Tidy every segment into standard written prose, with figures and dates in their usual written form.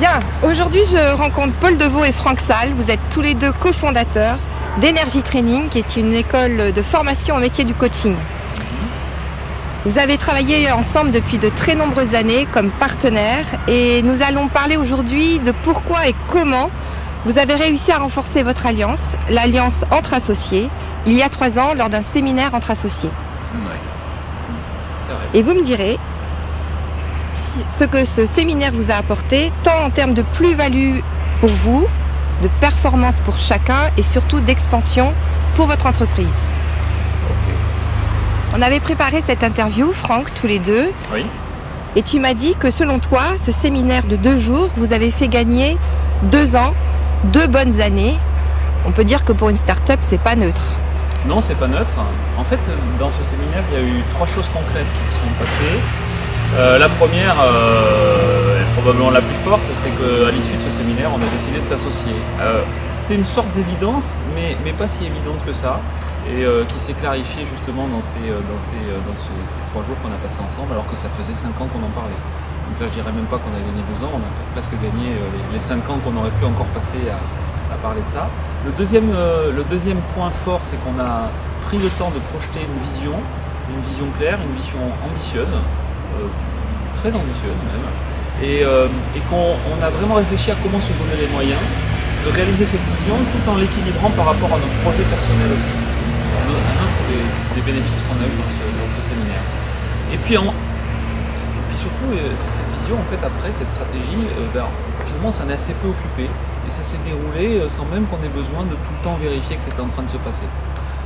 Bien, aujourd'hui je rencontre Paul Deveau et Franck Salle. Vous êtes tous les deux cofondateurs d'Energy Training, qui est une école de formation au métier du coaching. Vous avez travaillé ensemble depuis de très nombreuses années comme partenaires et nous allons parler aujourd'hui de pourquoi et comment vous avez réussi à renforcer votre alliance, l'alliance entre associés, il y a 3 ans lors d'un séminaire entre associés. Ouais. C'est vrai. Et vous me direz ce que ce séminaire vous a apporté, tant en termes de plus-value pour vous, de performance pour chacun et surtout d'expansion pour votre entreprise. Ok. On avait préparé cette interview, Franck, tous les deux, Oui. et tu m'as dit que selon toi, ce séminaire de 2 jours vous avez fait gagner 2 ans, 2 bonnes années. On peut dire que pour une start-up, c'est pas neutre. Non, c'est pas neutre. En fait, dans ce séminaire, il y a eu 3 choses concrètes qui se sont passées. La première, probablement la plus forte, c'est qu'à l'issue de ce séminaire, on a décidé de s'associer. C'était une sorte d'évidence, mais pas si évidente que ça, et qui s'est clarifiée justement dans ces 3 jours qu'on a passés ensemble, alors que ça faisait 5 ans qu'on en parlait. Donc là, je dirais même pas qu'on a gagné 2 ans, on a presque gagné les 5 ans qu'on aurait pu encore passer à parler de ça. Le deuxième point fort, c'est qu'on a pris le temps de projeter une vision claire, une vision ambitieuse, très ambitieuse même, et qu'on a vraiment réfléchi à comment se donner les moyens de réaliser cette vision tout en l'équilibrant par rapport à notre projet personnel aussi. C'est un autre des bénéfices qu'on a eu dans ce séminaire. Et puis surtout, cette vision, en fait, après, cette stratégie, finalement, on s'en est assez peu occupé et ça s'est déroulé sans même qu'on ait besoin de tout le temps vérifier que c'était en train de se passer.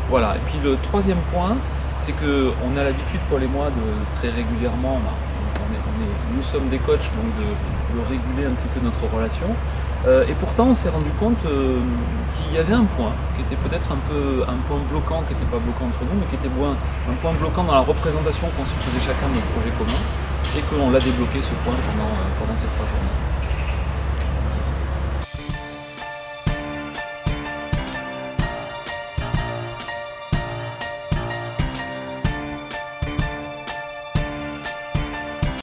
Voilà. Et puis le troisième point, c'est qu'on a l'habitude, Paul et moi, de très régulièrement, nous sommes des coachs, donc de réguler un petit peu notre relation. Et pourtant, on s'est rendu compte qu'il y avait un point qui était peut-être un point bloquant, qui n'était pas bloquant entre nous, mais qui était un point bloquant dans la représentation qu'on se faisait chacun de notre projet commun, et qu'on l'a débloqué ce point pendant ces 3 journées.